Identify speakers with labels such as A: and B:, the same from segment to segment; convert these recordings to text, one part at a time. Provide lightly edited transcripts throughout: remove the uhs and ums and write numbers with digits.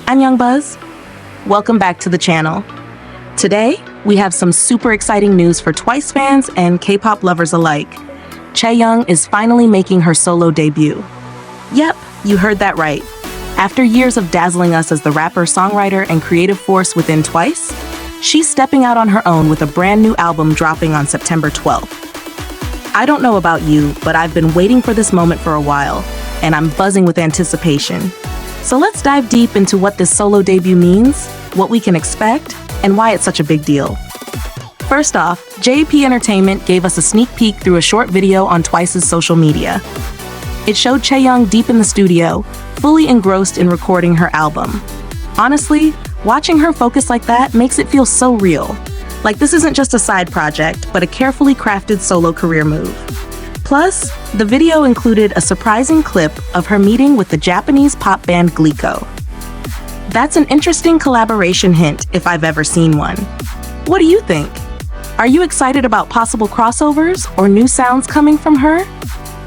A: I'm Young Buzz. Welcome back to the channel. Today, we have some super exciting news for Twice fans and K-pop lovers alike. Chaeyoung is finally making her solo debut. Yep, you heard that right. After years of dazzling us as the rapper, songwriter, and creative force within Twice, she's stepping out on her own with a brand new album dropping on September 12th. I don't know about you, but I've been waiting for this moment for a while, and I'm buzzing with anticipation. So let's dive deep into what this solo debut means, what we can expect, and why it's such a big deal. First off, JP Entertainment gave us a sneak peek through a short video on Twice's social media. It showed Chaeyoung deep in the studio, fully engrossed in recording her album. Honestly, watching her focus like that makes it feel so real. Like this isn't just a side project, but a carefully crafted solo career move. Plus, the video included a surprising clip of her meeting with the Japanese pop band Glico. That's an interesting collaboration hint if I've ever seen one. What do you think? Are you excited about possible crossovers or new sounds coming from her?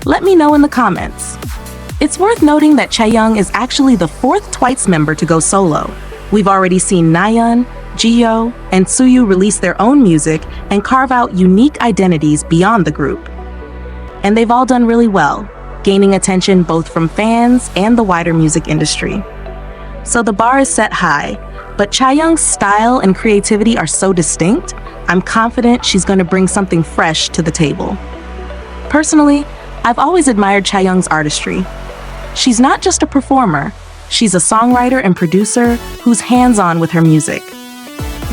A: Let me know in the comments. It's worth noting that Chaeyoung is actually the fourth Twice member to go solo. We've already seen Nayeon, Jihyo, and Suyu release their own music and carve out unique identities beyond the group. And they've all done really well, gaining attention both from fans and the wider music industry. So the bar is set high, but Chaeyoung's style and creativity are so distinct, I'm confident she's going to bring something fresh to the table. Personally, I've always admired Chaeyoung's artistry. She's not just a performer, she's a songwriter and producer who's hands-on with her music.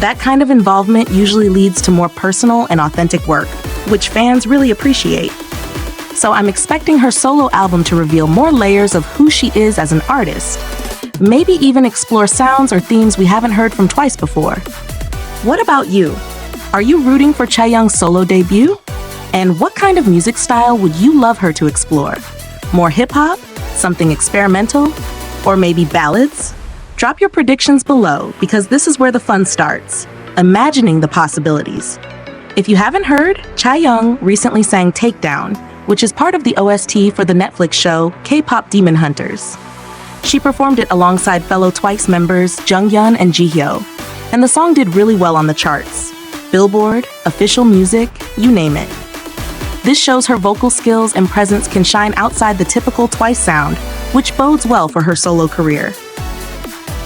A: That kind of involvement usually leads to more personal and authentic work, which fans really appreciate. So I'm expecting her solo album to reveal more layers of who she is as an artist. Maybe even explore sounds or themes we haven't heard from Twice before. What about you? Are you rooting for Chaeyoung's solo debut? And what kind of music style would you love her to explore? More hip-hop? Something experimental? Or maybe ballads? Drop your predictions below because this is where the fun starts, imagining the possibilities. If you haven't heard, Chaeyoung recently sang Takedown, which is part of the OST for the Netflix show K-pop Demon Hunters. She performed it alongside fellow Twice members Junghyun and Jihyo, and the song did really well on the charts. Billboard, official music, you name it. This shows her vocal skills and presence can shine outside the typical Twice sound, which bodes well for her solo career.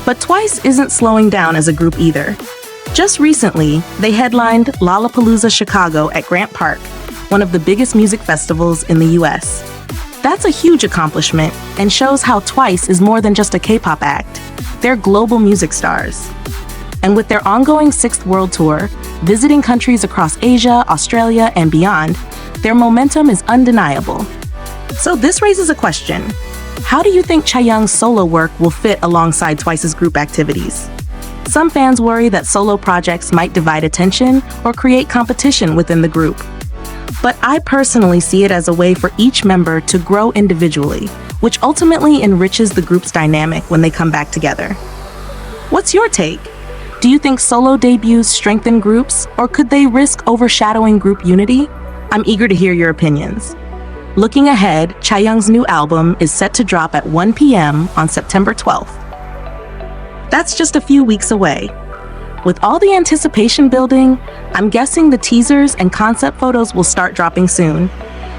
A: But Twice isn't slowing down as a group either. Just recently, they headlined Lollapalooza Chicago at Grant Park, one of the biggest music festivals in the US. That's a huge accomplishment and shows how Twice is more than just a K-pop act. They're global music stars. And with their ongoing 6th world tour, visiting countries across Asia, Australia, and beyond, their momentum is undeniable. So this raises a question. How do you think Chaeyoung's solo work will fit alongside Twice's group activities? Some fans worry that solo projects might divide attention or create competition within the group. But I personally see it as a way for each member to grow individually, which ultimately enriches the group's dynamic when they come back together. What's your take? Do you think solo debuts strengthen groups, or could they risk overshadowing group unity? I'm eager to hear your opinions. Looking ahead, Chaeyoung's new album is set to drop at 1 p.m. on September 12th. That's just a few weeks away. With all the anticipation building, I'm guessing the teasers and concept photos will start dropping soon,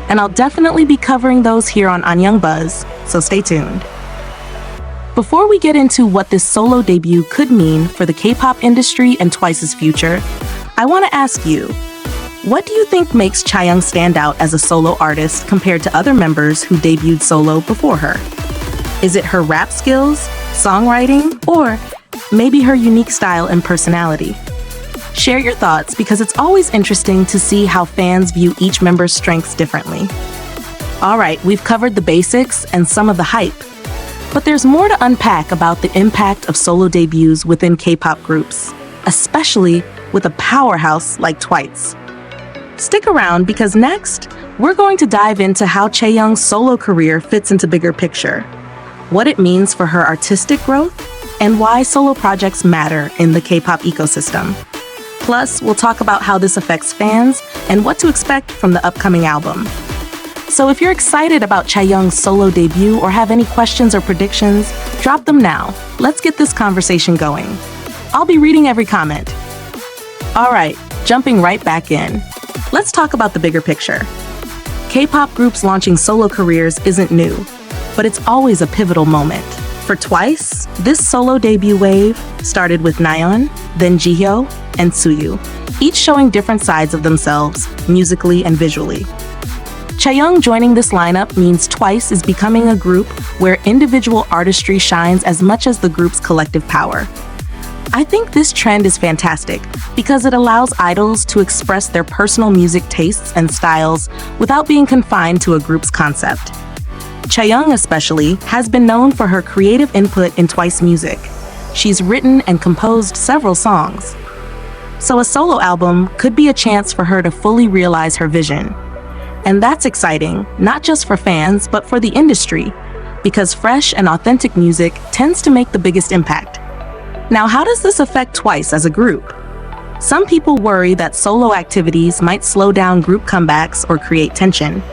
A: and I'll definitely be covering those here on Young Buzz, so stay tuned. Before we get into what this solo debut could mean for the K-pop industry and Twice's future, I want to ask you, what do you think makes Chaeyoung stand out as a solo artist compared to other members who debuted solo before her? Is it her rap skills, songwriting, or maybe her unique style and personality? Share your thoughts because it's always interesting to see how fans view each member's strengths differently. All right, we've covered the basics and some of the hype, but there's more to unpack about the impact of solo debuts within K-pop groups, especially with a powerhouse like Twice. Stick around because next, we're going to dive into how Chaeyoung's solo career fits into bigger picture, what it means for her artistic growth, and why solo projects matter in the K-pop ecosystem. Plus, we'll talk about how this affects fans and what to expect from the upcoming album. So if you're excited about Chaeyoung's solo debut or have any questions or predictions, drop them now. Let's get this conversation going. I'll be reading every comment. All right, jumping right back in. Let's talk about the bigger picture. K-pop groups launching solo careers isn't new, but it's always a pivotal moment. For Twice, this solo debut wave started with Nayeon, then Jihyo, and Suyu, each showing different sides of themselves, musically and visually. Chaeyoung joining this lineup means Twice is becoming a group where individual artistry shines as much as the group's collective power. I think this trend is fantastic because it allows idols to express their personal music tastes and styles without being confined to a group's concept. Chaeyoung especially has been known for her creative input in Twice music. She's written and composed several songs. So a solo album could be a chance for her to fully realize her vision. And that's exciting, not just for fans, but for the industry, because fresh and authentic music tends to make the biggest impact. Now, how does this affect Twice as a group? Some people worry that solo activities might slow down group comebacks or create tension.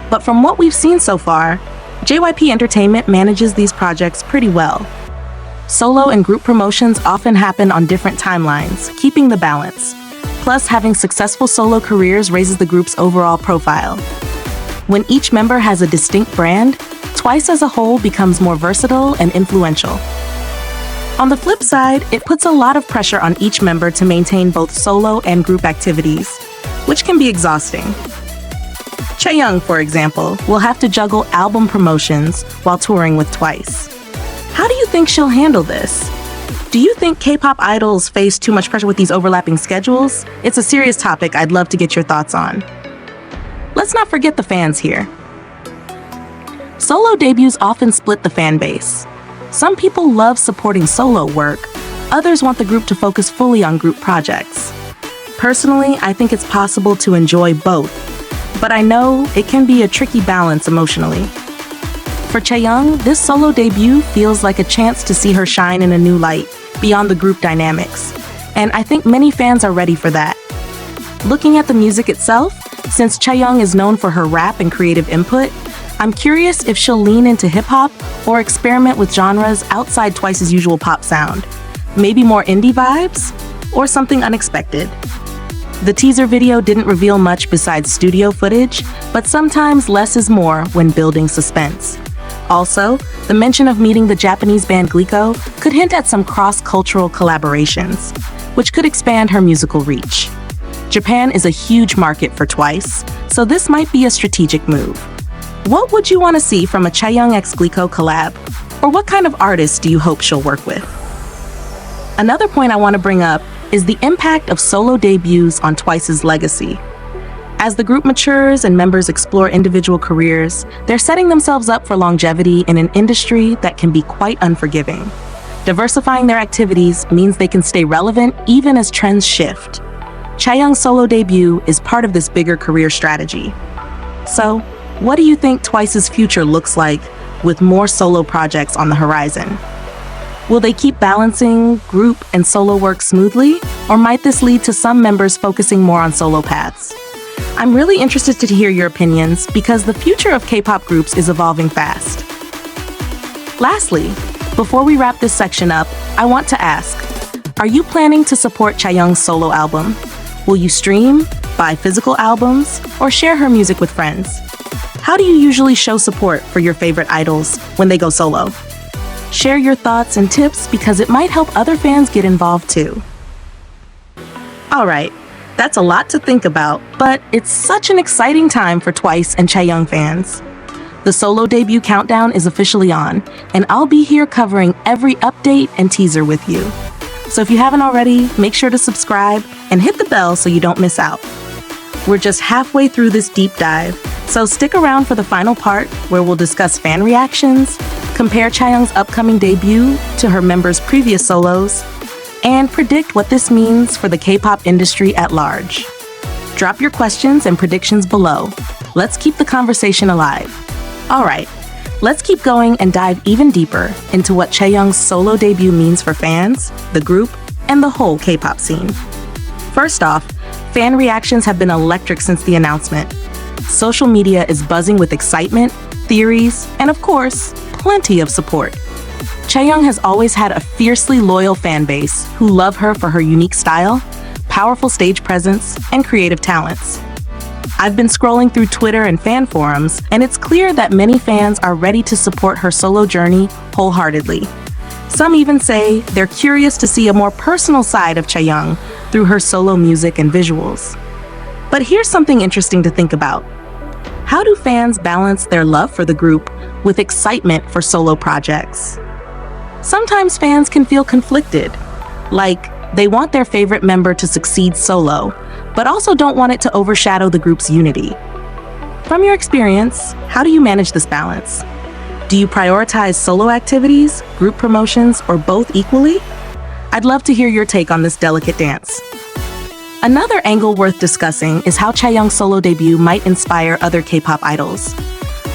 A: But from what we've seen so far, JYP Entertainment manages these projects pretty well. Solo and group promotions often happen on different timelines, keeping the balance. Plus, having successful solo careers raises the group's overall profile. When each member has a distinct brand, Twice as a whole becomes more versatile and influential. On the flip side, it puts a lot of pressure on each member to maintain both solo and group activities, which can be exhausting. Chaeyoung, for example, will have to juggle album promotions while touring with Twice. How do you think she'll handle this? Do you think K-pop idols face too much pressure with these overlapping schedules? It's a serious topic I'd love to get your thoughts on. Let's not forget the fans here. Solo debuts often split the fan base. Some people love supporting solo work, others want the group to focus fully on group projects. Personally, I think it's possible to enjoy both, but I know it can be a tricky balance emotionally. For Chaeyoung, this solo debut feels like a chance to see her shine in a new light, beyond the group dynamics, and I think many fans are ready for that. Looking at the music itself, since Chaeyoung is known for her rap and creative input, I'm curious if she'll lean into hip-hop or experiment with genres outside Twice's usual pop sound. Maybe more indie vibes? Or something unexpected. The teaser video didn't reveal much besides studio footage, but sometimes less is more when building suspense. Also, the mention of meeting the Japanese band Glico could hint at some cross-cultural collaborations, which could expand her musical reach. Japan is a huge market for Twice, so this might be a strategic move. What would you want to see from a Chaeyoung x Glico collab? Or what kind of artists do you hope she'll work with? Another point I want to bring up is the impact of solo debuts on Twice's legacy. As the group matures and members explore individual careers, they're setting themselves up for longevity in an industry that can be quite unforgiving. Diversifying their activities means they can stay relevant even as trends shift. Chaeyoung's solo debut is part of this bigger career strategy. So, what do you think Twice's future looks like with more solo projects on the horizon? Will they keep balancing group and solo work smoothly, or might this lead to some members focusing more on solo paths? I'm really interested to hear your opinions because the future of K-pop groups is evolving fast. Lastly, before we wrap this section up, I want to ask, are you planning to support Chaeyoung's solo album? Will you stream, buy physical albums, or share her music with friends? How do you usually show support for your favorite idols when they go solo? Share your thoughts and tips because it might help other fans get involved too. All right. That's a lot to think about, but it's such an exciting time for Twice and Chaeyoung fans. The solo debut countdown is officially on, and I'll be here covering every update and teaser with you. So if you haven't already, make sure to subscribe and hit the bell so you don't miss out. We're just halfway through this deep dive, so stick around for the final part where we'll discuss fan reactions, compare Chaeyoung's upcoming debut to her members' previous solos, and predict what this means for the K-pop industry at large. Drop your questions and predictions below. Let's keep the conversation alive. All right, let's keep going and dive even deeper into what Chaeyoung's solo debut means for fans, the group, and the whole K-pop scene. First off, fan reactions have been electric since the announcement. Social media is buzzing with excitement, theories, and of course, plenty of support. Chaeyoung has always had a fiercely loyal fan base who love her for her unique style, powerful stage presence, and creative talents. I've been scrolling through Twitter and fan forums, and it's clear that many fans are ready to support her solo journey wholeheartedly. Some even say they're curious to see a more personal side of Chaeyoung through her solo music and visuals. But here's something interesting to think about. How do fans balance their love for the group with excitement for solo projects? Sometimes fans can feel conflicted, like they want their favorite member to succeed solo, but also don't want it to overshadow the group's unity. From your experience, how do you manage this balance? Do you prioritize solo activities, group promotions, or both equally? I'd love to hear your take on this delicate dance. Another angle worth discussing is how Chaeyoung's solo debut might inspire other K-pop idols.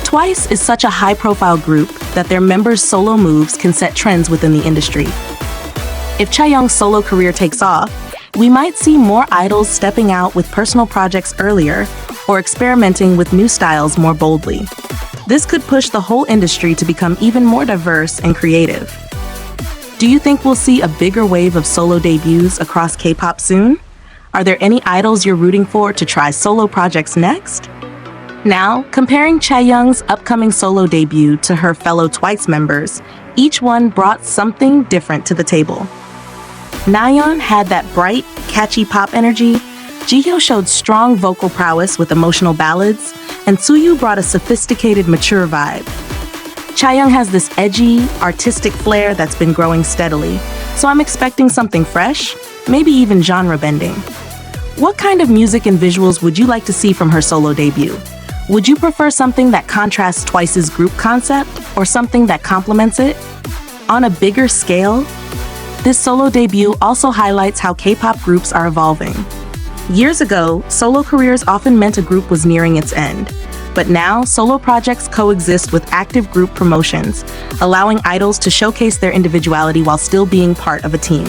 A: Twice is such a high-profile group that their members' solo moves can set trends within the industry. If Chaeyoung's solo career takes off, we might see more idols stepping out with personal projects earlier or experimenting with new styles more boldly. This could push the whole industry to become even more diverse and creative. Do you think we'll see a bigger wave of solo debuts across K-pop soon? Are there any idols you're rooting for to try solo projects next? Now, comparing Chaeyoung's upcoming solo debut to her fellow Twice members, each one brought something different to the table. Nayeon had that bright, catchy pop energy, Jihyo showed strong vocal prowess with emotional ballads, and Suyu brought a sophisticated, mature vibe. Chaeyoung has this edgy, artistic flair that's been growing steadily, so I'm expecting something fresh, maybe even genre-bending. What kind of music and visuals would you like to see from her solo debut? Would you prefer something that contrasts Twice's group concept, or something that complements it? On a bigger scale, this solo debut also highlights how K-pop groups are evolving. Years ago, solo careers often meant a group was nearing its end. But now, solo projects coexist with active group promotions, allowing idols to showcase their individuality while still being part of a team.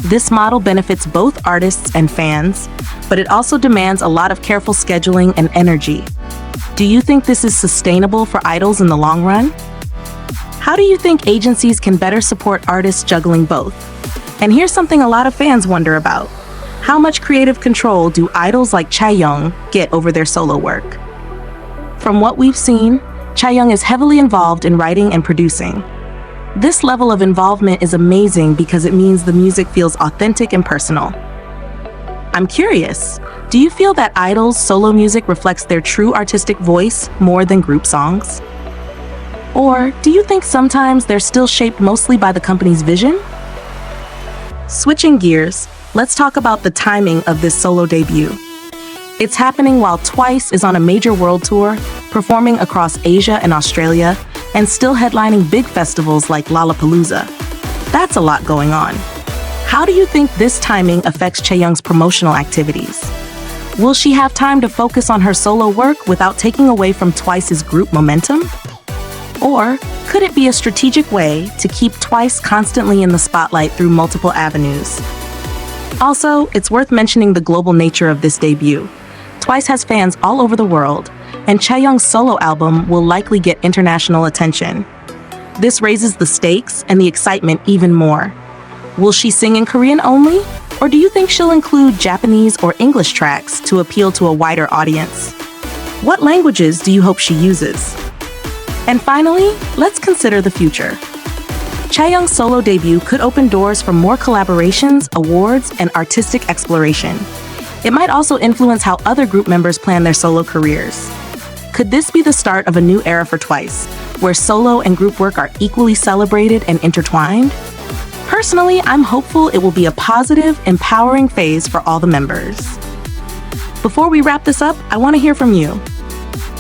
A: This model benefits both artists and fans, but it also demands a lot of careful scheduling and energy. Do you think this is sustainable for idols in the long run? How do you think agencies can better support artists juggling both? And here's something a lot of fans wonder about. How much creative control do idols like Chaeyoung get over their solo work? From what we've seen, Chaeyoung is heavily involved in writing and producing. This level of involvement is amazing because it means the music feels authentic and personal. I'm curious, do you feel that idols' solo music reflects their true artistic voice more than group songs? Or do you think sometimes they're still shaped mostly by the company's vision? Switching gears, let's talk about the timing of this solo debut. It's happening while Twice is on a major world tour, performing across Asia and Australia, and still headlining big festivals like Lollapalooza. That's a lot going on. How do you think this timing affects Chaeyoung's promotional activities? Will she have time to focus on her solo work without taking away from Twice's group momentum? Or could it be a strategic way to keep Twice constantly in the spotlight through multiple avenues? Also, it's worth mentioning the global nature of this debut. Twice has fans all over the world, and Chaeyoung's solo album will likely get international attention. This raises the stakes and the excitement even more. Will she sing in Korean only? Or do you think she'll include Japanese or English tracks to appeal to a wider audience? What languages do you hope she uses? And finally, let's consider the future. Chaeyoung's solo debut could open doors for more collaborations, awards, and artistic exploration. It might also influence how other group members plan their solo careers. Could this be the start of a new era for Twice, where solo and group work are equally celebrated and intertwined? Personally, I'm hopeful it will be a positive, empowering phase for all the members. Before we wrap this up, I want to hear from you.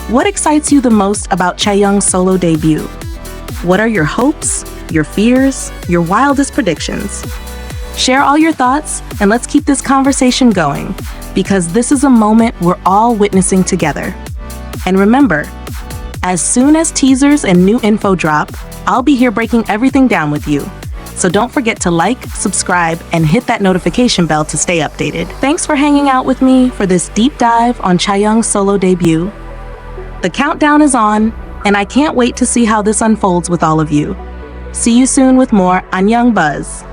A: What excites you the most about Chaeyoung's solo debut? What are your hopes, your fears, your wildest predictions? Share all your thoughts, and let's keep this conversation going, because this is a moment we're all witnessing together. And remember, as soon as teasers and new info drop, I'll be here breaking everything down with you. So don't forget to like, subscribe, and hit that notification bell to stay updated. Thanks for hanging out with me for this deep dive on Chaeyoung's solo debut. The countdown is on, and I can't wait to see how this unfolds with all of you. See you soon with more Annyeong Buzz.